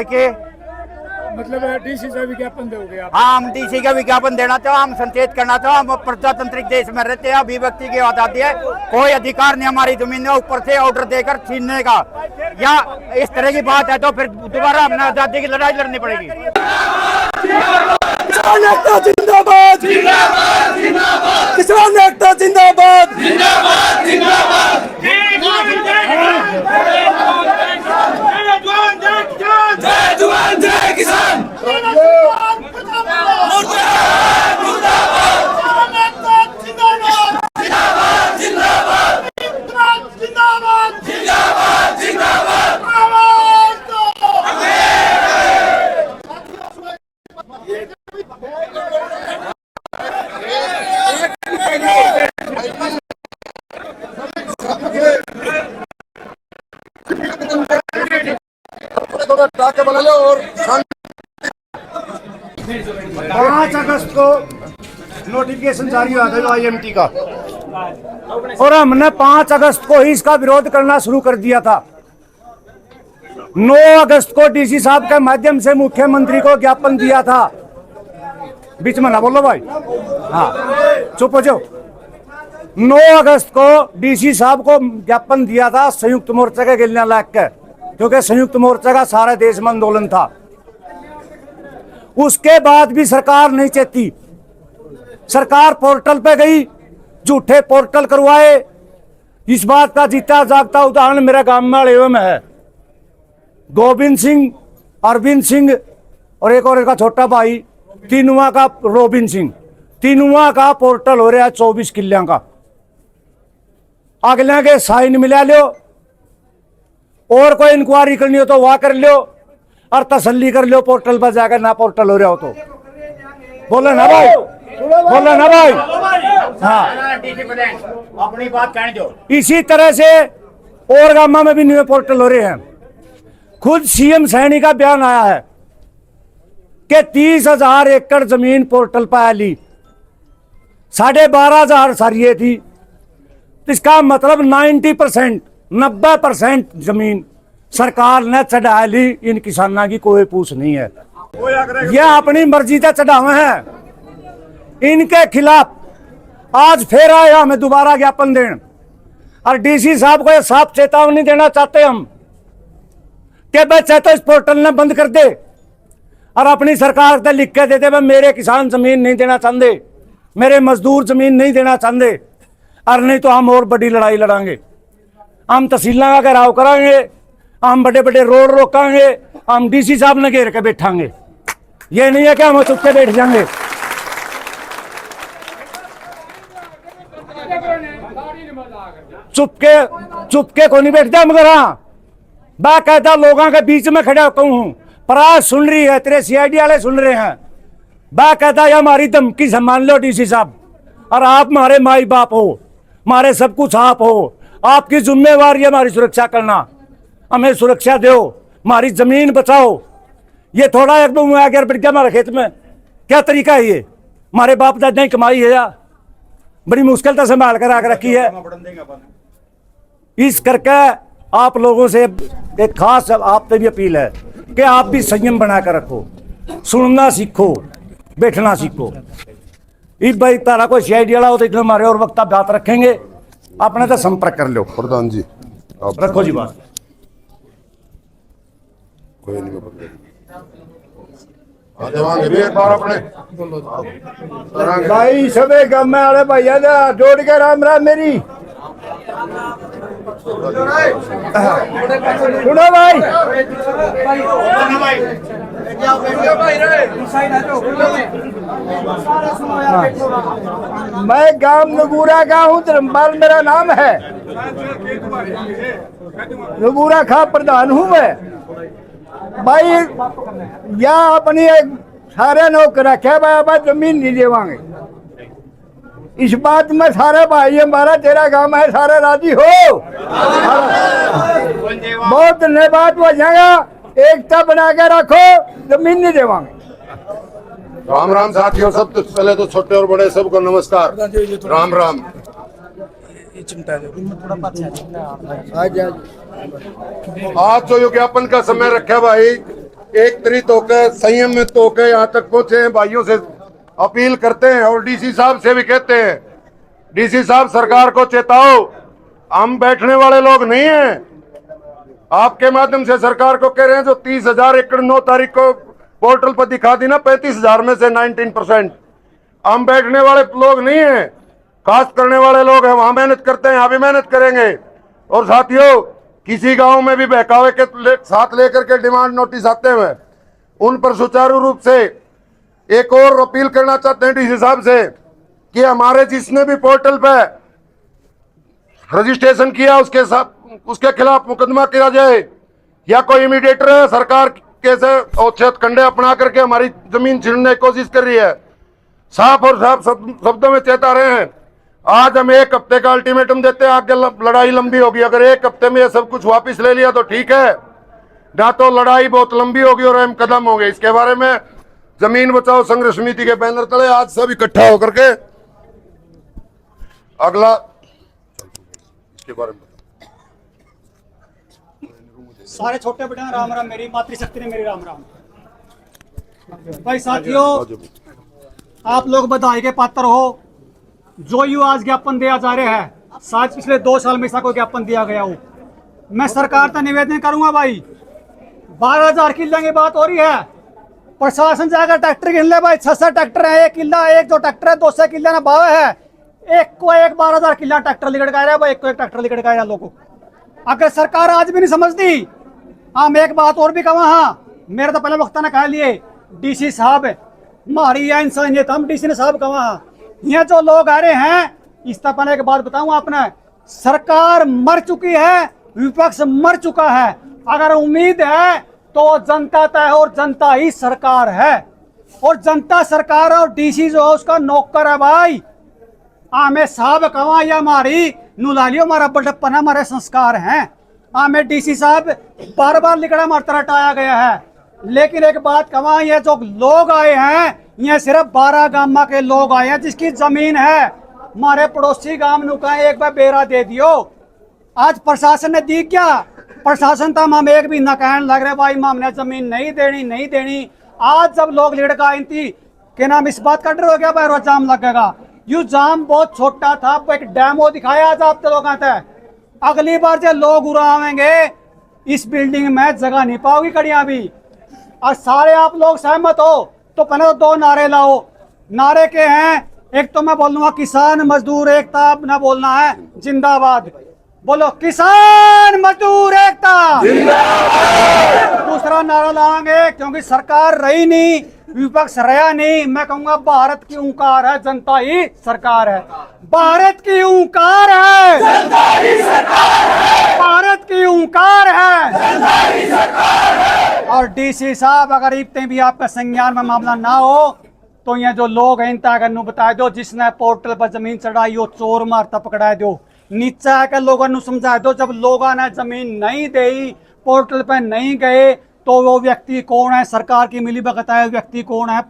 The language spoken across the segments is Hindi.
के मतलब डीसी से विज्ञापन दोगे आप? हाँ, हम डीसी का विज्ञापन देना चाहो, हम संचेत करना चाहो। हम प्रजातांत्रिक देश में रहते हैं, अभिव्यक्ति की आजादी है, कोई अधिकार नहीं हमारी जमीन में ऊपर से ऑर्डर देकर छीनने का, या इस तरह की बात है तो फिर दोबारा अपना आजादी की लड़ाई लड़नी पड़ेगी। किसान एकता जिंदाबाद, किसान एकता जिंदाबाद, जय जवान जय किसान। और 5 अगस्त को नोटिफिकेशन जारी हुआ था IMT का, और हमने 5 अगस्त को ही इसका विरोध करना शुरू कर दिया था। 9 अगस्त को डीसी साहब के माध्यम से मुख्यमंत्री को ज्ञापन दिया था। बीच में ना बोलो भाई, हाँ चुप हो जाओ। 9 अगस्त को डीसी साहब को ज्ञापन दिया था संयुक्त मोर्चा के गिलना लाग के, क्योंकि संयुक्त मोर्चा का सारे देश में आंदोलन था। उसके बाद भी सरकार नहीं चेती। सरकार पोर्टल पे गई, झूठे पोर्टल करवाए। इस बात का जीता जागता उदाहरण मेरे गांव में अड़ेवे में है। गोविंद सिंह, अरविंद सिंह और एक और इसका छोटा भाई, तीनुआ का रोबिन सिंह, तीनुआ का पोर्टल हो रहा है 24 किल्लियां का। अगले के साइन मिला लो, और कोई इंक्वायरी करनी हो तो वहां कर लो, और तसल्ली कर लो पोर्टल पर जाकर, ना पोर्टल हो रहा हो तो बोले ना भाई, बोले ना भाई। हाँ, अपनी बात कहने दो। इसी तरह से और गामा में भी न्यू पोर्टल हो रहे हैं। खुद सीएम सैनी का बयान आया है कि 30,000 एकड़ जमीन पोर्टल पर ली, 12,500 सारिये थी। इसका मतलब 90% जमीन सरकार ने चढ़ा ली। इन किसानों की कोई पूछ नहीं है, यह अपनी मर्जी से चढ़ावे हैं। इनके खिलाफ आज फिर आया हमें दोबारा ज्ञापन देने, और डीसी साहब को यह साफ चेतावनी देना चाहते हम कि भाई चाहे तो इस पोर्टल ने बंद कर दे, और अपनी सरकार से लिख के दे दे भाई मेरे किसान जमीन नहीं देना चाहते, मेरे मजदूर जमीन नहीं देना चाहते, और नहीं तो हम और बड़ी लड़ाई लड़ांगे। हम तहसीलों का घेराव करांगे, हम बड़े बड़े रोड रोकांगे, हम डीसी साहब ने घेर के बैठांगे। ये नहीं है कि हम चुपके बैठ जाएंगे। चुपके को नहीं बैठते मगर हाँ, बाकायदा लोगों के बीच में खड़ा होता हूँ। पराज सुन रही है, तेरे CID वाले सुन रहे हैं। बाकायदा ये हमारी धमकी संभाल लो डीसी साहब, और आप हमारे माई बाप हो, हमारे सब कुछ आप हो। आपकी जिम्मेवारी है हमारी सुरक्षा करना, हमें सुरक्षा दो, हमारी जमीन बचाओ। ये थोड़ा एकदम आ गया बढ़ गया हमारे खेत में, क्या तरीका है ये? हमारे बाप दादा की कमाई है या बड़ी मुश्किल से संभाल कर आकर रखी है। इस करके आप लोगों से एक खास आपसे भी अपील है कि आप भी संयम बनाकर रखो, सुनना सीखो, बैठना सीखो। इस भाई तारा कोई CID वाला हो तो इतना हमारे और वक्त बात रखेंगे, अपने तो संपर्क कर लो। प्रधान जी आप रखो जी बात। कोई नहीं एक बार अपने भाई सबे गम वाले भैया जोड़ के राम राम मेरी सुनो भाई। मैं गांव नगूरा का हूँ, धर्मपाल मेरा नाम है। नगूरा खा प्रधान हूँ मैं भाई। या अपनी सारे नौकर रखे भाई, जमीन नहीं देवांगे। इस बात में सारे भाई हमारा तेरा गांव है सारे राजी हो। बहुत धन्यवाद हो जाएगा, एकता बना के रखो, जमीन नहीं देवांगे। राम राम साथियों, सब तो पहले तो छोटे और बड़े सबको नमस्कार, राम राम। आज जो ज्ञापन का समय रखा भाई, एक त्रित होकर संयमित होकर यहाँ तक पहुंचे हैं। भाइयों से अपील करते हैं और डीसी साहब से भी कहते हैं, डीसी साहब सरकार को चेताओ, हम बैठने वाले लोग नहीं हैं। आपके माध्यम से सरकार को कह रहे हैं, जो 30,000 एकड़ 9 तारीख को पोर्टल पर दिखा दी ना, 35,000 में से 19%, हम बैठने वाले लोग नहीं हैं, काश्त करने वाले लोग हैं। वहां मेहनत करते हैं, यहाँ भी मेहनत करेंगे। और साथियों, किसी गांव में भी बहकावे के साथ लेकर के डिमांड नोटिस आते हुए उन पर सुचारू रूप से एक और अपील करना चाहते हैं डीसी साहब से कि हमारे जिसने भी पोर्टल पे रजिस्ट्रेशन किया उसके खिलाफ मुकदमा किया जाए, या कोई इमीडिएटर है सरकार कैसे औच्छेद कंडे अपना करके हमारी जमीन छीनने की कोशिश कर रही है। साफ और साफ शब्दों में चेता रहे हैं। आज हम 1 हफ्ते का अल्टीमेटम देते हैं, आगे लड़ाई लंबी होगी। अगर 1 हफ्ते में ये सब कुछ वापस ले लिया तो ठीक है, ना तो लड़ाई बहुत लंबी होगी और अहम कदम होंगे। इसके बारे में जमीन बचाओ संघर्ष समिति के बैनर तले आज सब इकट्ठा होकर के अगला इसके बारे में सारे छोटे बेटे राम राम, मेरी मातृशक्ति ने मेरी राम राम। भाई साथियों, आप लोग बधाई के पात्र हो। जो यू आज ज्ञापन दिया जा रहा है, शायद पिछले 2 साल में ऐसा कोई ज्ञापन दिया गया हो। मैं सरकार का निवेदन करूंगा भाई, 12,000 किले की बात हो रही है। प्रशासन जाकर ट्रैक्टर गिन ले भाई, 600 ट्रैक्टर है, 1 किला, 1 2 ट्रैक्टर है, 200 किले ना भाव है। एक को एक 12,000 किला ट्रैक्टर लिकड़ का भाई, एक को एक ट्रैक्टर लिकड़ का लोगों। अगर सरकार आज भी नहीं समझती, हाँ मैं एक बात और भी कहूँ। हाँ, मेरे तो पहले वक्ता ने कह लिए, डीसी साहब मारी या इंसानियत, हम डीसी ने साहब कहा। ये जो लोग आ रहे हैं, इस तरह पहले एक बात बताऊं आपने, सरकार मर चुकी है, विपक्ष मर चुका है। अगर उम्मीद है तो जनता तय और जनता ही सरकार है, और जनता सरकार और डीसी जो है उसका नौकर है भाई। आमे साहब कवा या मारी नुलालियो हमारा बड़प्पन हमारे संस्कार हैं। आमे डीसी साहब बार बार लिकड़ा मारता रटाया गया है, लेकिन एक बात कवा, ये जो लोग आए हैं ये सिर्फ 12 गांव के लोग आए हैं जिसकी जमीन है। हमारे पड़ोसी गांव नुका एक बार बेरा दे दियो। आज प्रशासन ने दी क्या? प्रशासन तो हम एक भी न कहने लग रहे भाई हमने जमीन नहीं देनी। आज जब लोग लिड़का थी के नाम इस बात का डर हो गया भाई रोज जाम लगेगा। यू जाम बहुत छोटा था, एक डेमो दिखाया आज आप लोग थे। अगली बार जब लोग उड़ावेंगे इस बिल्डिंग में जगह नहीं पाओगी कड़ियां भी। और सारे आप लोग सहमत हो तो पहले तो 2 नारे लाओ। नारे के हैं, एक तो मैं बोलूंगा किसान मजदूर एकता अपना बोलना है, जिंदाबाद। बोलो किसान मजदूर एकता जिंदाबाद। दूसरा नारा लाएंगे, क्योंकि सरकार रही नहीं, विपक्ष रहा नहीं, मैं कहूंगा भारत की ओंकार है, जनता ही सरकार है। भारत की ओंकार है, जनता ही सरकार है। भारत की ओंकार है, जनता ही सरकार है। और डीसी साहब, अगर इतने भी आपका संज्ञान में मामला ना हो तो ये जो लोग हैं इनका अगर बता दो, जिसने पोर्टल पर जमीन चढ़ाई हो चोर मारता पकड़ा दो। नीचा आकर लोगों ने समझा दो, जब लोगों ने जमीन नहीं दी, पोर्टल पर नहीं गए, तो वो व्यक्ति कौन है, सरकार की मिली भगत है, व्यक्ति कौन है,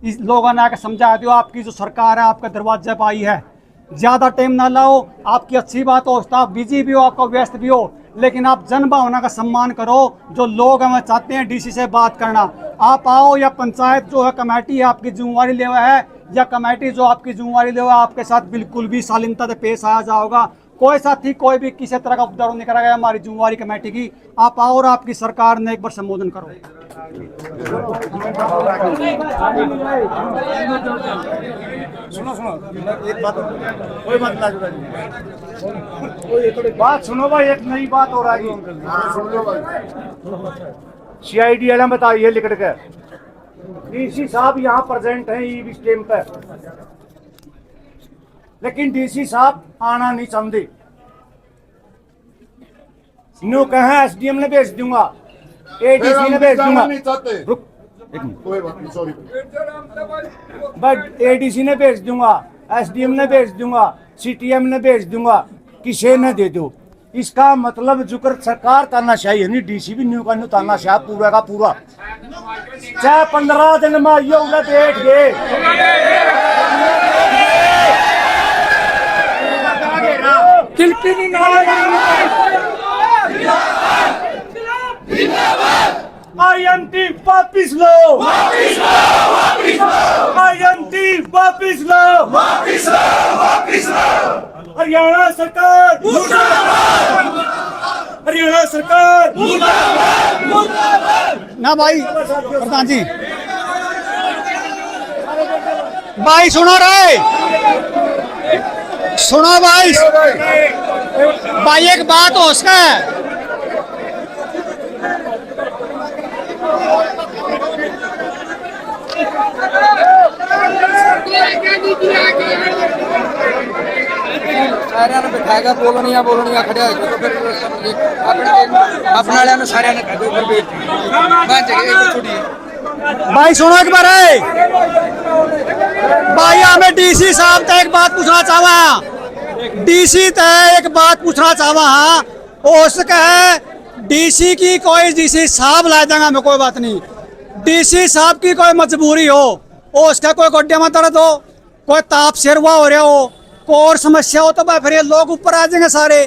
इस लोगों ने आकर समझा दो। आपकी जो सरकार है आपके दरवाजे पर आई है। ज्यादा टाइम ना लाओ, आपकी अच्छी बात हो, आप बिजी भी हो, आपका व्यस्त भी हो, लेकिन आप जन भावना का सम्मान करो। जो लोग हमें चाहते हैं डीसी से बात करना, आप आओ, या पंचायत जो है कमेटी है आपकी जिम्मेवारी ले हुआ है, या कमेटी जो आपकी जिम्मेवारी ले हुआ है, आपके साथ बिल्कुल भी शालीनता से पेश आया जाएगा। कोई साथी कोई भी किसी तरह का उपद्रव नहीं करा गया, हमारी जिम्मेवारी कमेटी की। आप आओ और आपकी सरकार ने एक बार संबोधन करो। बात सुनो भाई, एक नई बात हो रही है। CID वाला बताइए लिख के, डीसी साहब यहाँ प्रेजेंट हैं ई स्टेम पे, लेकिन डीसी साहब आना नहीं चाहते। न्यू कहा SDM ने भेज दूंगा, ADC ने भेज दूंगा, रुक एक मिनट, कोई बात नहीं, सॉरी। बट ADC ने भेज दूंगा, SDM ने भेज दूंगा, CTM ने भेज दूंगा, किसे न दे दो। इसका मतलब जुकर सरकार तानाशाही है नहीं, डीसी भी न्यू का न्यू तानाशाह पूरा का पूरा। चाहे 15 दिन में आइए उन्हें बैठ गए, IMT वापिस लो, IMT वापिस लो, हरियाणा सरकार हरियाणा सरकार ना भाई प्रधान जी, भाई सुनो रे, सुनो भाई, भाई एक बात हो उसका सारिਆਂ ਨੂੰ ਬਿਠਾਏਗਾ ਬੋਲਣੀਆਂ ਖੜਿਆ ਹੋ ਜਾਓ ਫਿਰ ਆਪਣੇ ਵਾਲਿਆਂ ਨੂੰ ਸਾਰਿਆਂ ਨੇ ਕਹਿ ਦਿਓ ਫਿਰ ਵੀ ਬਣ ਜਾਏਗੀ ਇੱਕ ਛੁੱਟੀ भाई सुनो एक बार है भाई हमें डीसी साहब तक एक बात पूछना चाहवा, डीसी तक एक बात पूछना चाहवा हो सके है डीसी की कोई डीसी साहब ला देंगे हमें कोई बात नहीं, डीसी साहब की कोई मजबूरी हो उसका कोई गोड्डे में दर्द हो, कोई ताप सिरवा हो रहा हो, कोई और समस्या हो तो भाई फिर ये लोग ऊपर आ जाएंगे सारे,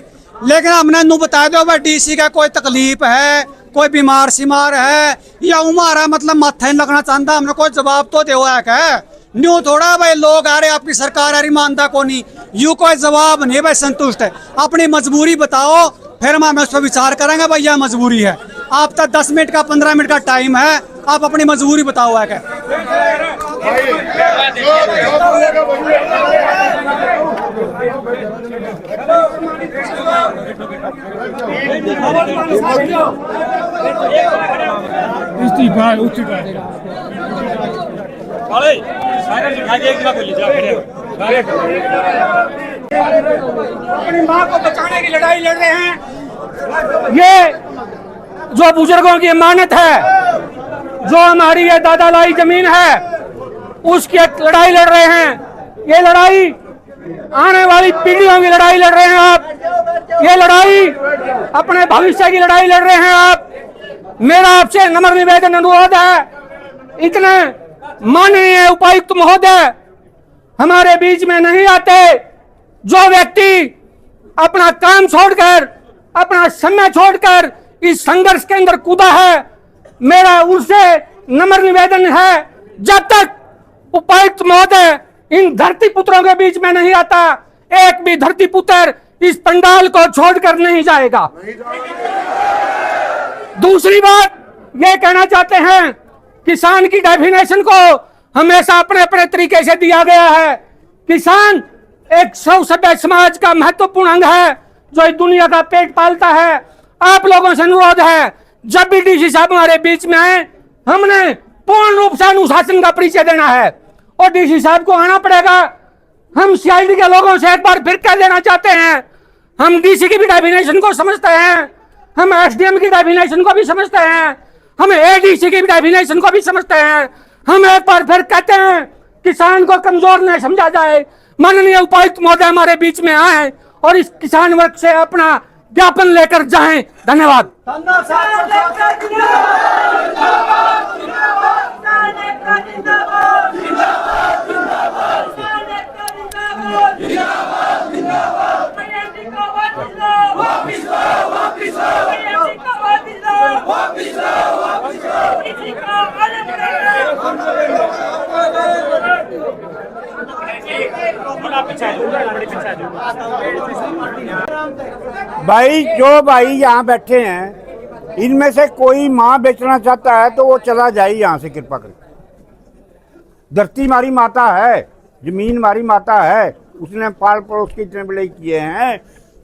लेकिन हमने नू बता दो भाई डीसी का कोई तकलीफ है, कोई बीमार सिमार है या उमार है, मतलब माथा नहीं लगना चाहता, हमने कोई जवाब तो दे हुआ है न्यू थोड़ा भाई लोग आ रहे आपकी सरकार आ रही मानता को नहीं, यू कोई जवाब नहीं भाई संतुष्ट है, अपनी मजबूरी बताओ फिर हम उस पर विचार करेंगे भाई यह मजबूरी है, आप तक 10 मिनट का 15 मिनट का टाइम है, आप अपनी मजबूरी बताओ है क्या। इस्तीफा इस्तीफा अपनी माँ को बचाने की लड़ाई लड़ रहे हैं, ये जो बुजुर्गों की अमानत है, जो हमारी ये दादा लाई जमीन है उसकी लड़ाई लड़ रहे हैं, ये लड़ाई आने वाली पीढ़ियों की लड़ाई लड़ रहे हैं आप, ये लड़ाई अपने भविष्य की लड़ाई लड़ रहे हैं आप। मेरा आपसे नम्र निवेदन अनुरोध है, इतने माननीय उपायुक्त महोदय हमारे बीच में नहीं आते, जो व्यक्ति अपना काम छोड़कर अपना समय छोड़कर इस संघर्ष के अंदर कूदा है, मेरा उनसे नम्र निवेदन है जब तक उपायुक्त महोदय इन धरती पुत्रों के बीच में नहीं आता, एक भी धरती पुत्र इस पंडाल को छोड़कर नहीं जाएगा। दूसरी बात ये कहना चाहते हैं, किसान की डेफिनेशन को हमेशा अपने अपने तरीके से दिया गया है, किसान एक सभ्य समाज का महत्वपूर्ण अंग है जो इस दुनिया का पेट पालता है। आप लोगों से अनुरोध है, जब भी डीसी साहब हमारे बीच में आए हमने पूर्ण रूप से अनुशासन का परिचय देना है और डीसी साहब को आना पड़ेगा। हम सीआईडी के लोगों से एक बार फिर कह देना चाहते हैं, हम डीसी की भी डेफिनेशन को समझते हैं, हम एसडीएम की डेफिनेशन को भी समझते हैं, हम एडीसी की भी डेफिनेशन को भी समझते हैं। हम एक बार फिर कहते हैं किसान को कमजोर न समझा जाए। माननीय उपायुक्त महोदय हमारे बीच में आए और इस किसान वर्ग से अपना ज्ञापन लेकर जाएं। धन्यवाद। भाई जो भाई यहाँ बैठे हैं इनमें से कोई माँ बेचना चाहता है तो वो चला जाए यहाँ से कृपा करके। धरती हमारी माता है, जमीन हमारी माता है, उसने पाल पड़ोस के इतने बड़े किए हैं,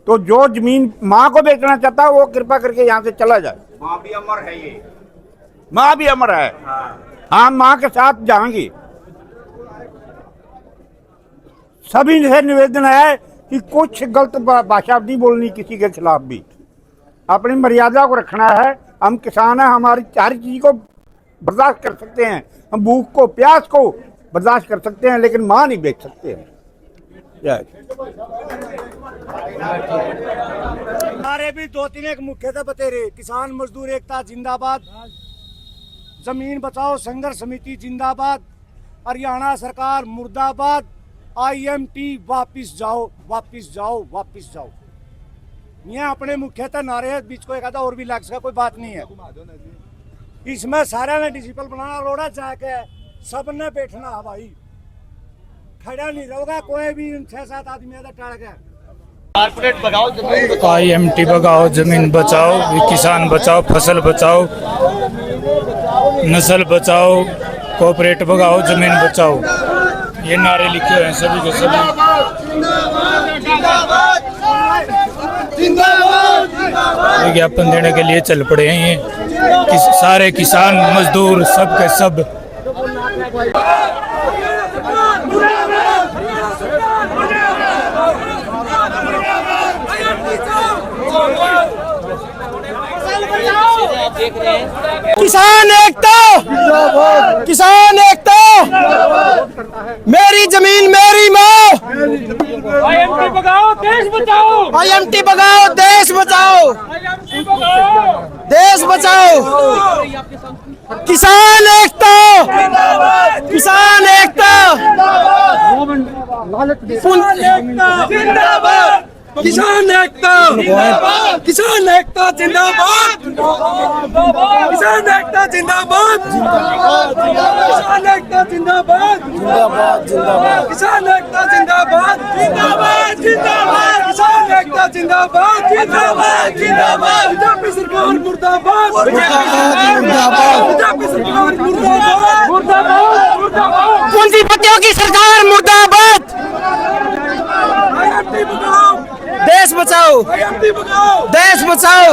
तो जो जमीन माँ को बेचना चाहता है वो कृपा करके यहाँ से चला जाए। माँ भी अमर है, ये माँ भी अमर है। हाँ माँ के साथ जाएंगे। सभी से निवेदन है कि कुछ गलत भाषा नहीं बोलनी किसी के खिलाफ भी, अपनी मर्यादा को रखना है। हम किसान हैं, हमारी हर चीज को बर्दाश्त कर सकते हैं, हम भूख को प्यास को बर्दाश्त कर सकते हैं, लेकिन माँ नहीं बेच सकते हैं। हमारे भी दो तीन एक मुख्य थे बतेरे, किसान मजदूर एकता जिंदाबाद, जमीन बचाओ संघर्ष समिति जिंदाबाद, हरियाणा सरकार मुर्दाबाद, IMT वापिस जाओ वापिस जाओ वापिस जाओ। ये अपने मुख्यतः नारे हैं, बीच को एक आधा और भी लग सका, कोई बात नहीं है। इसमें सारे ने डिसिपल बनाना रोड़ा जाके सबने बैठना है भाई, खड़ा नहीं रहोगा कोई भी 6-7 आदमी टल गया। IMT भगाओ, जमीन बचाओ, किसान बचाओ, फसल बचाओ, नस्ल बचाओ, कोऑपरेट भगाओ, जमीन बचाओ, ये नारे लिखे हुए हैं सभी के सभी। विज्ञापन देने के लिए चल पड़े हैं ये सारे किसान मजदूर सब के सब। किसान एकता, किसान एकता, मेरी जमीन मेरी माँ। IMT भगाओ, देश बचाओ, IMT भगाओ, देश बचाओ, देश बचाओ। किसान एकता, किसान एकता, जिंदाबाद, किसान एकता, किसान एकता जिंदाबाद, किसान एकता जिंदाबाद, किसान एकता जिंदाबाद, किसान एकता जिंदाबाद, जिंदाबाद, जिंदाबाद, किसान एकता जिंदाबाद, जिंदाबाद, जिंदाबाद, बीजेपी सरकार मुर्दाबाद, बीजेपी सरकार मुर्दाबाद, मुर्दाबाद, मुर्दाबाद, पूंजीपतियों की सरकार मुर्दाबाद। IMT बचाओ, देश बचाओ, IMT बचाओ, देश बचाओ।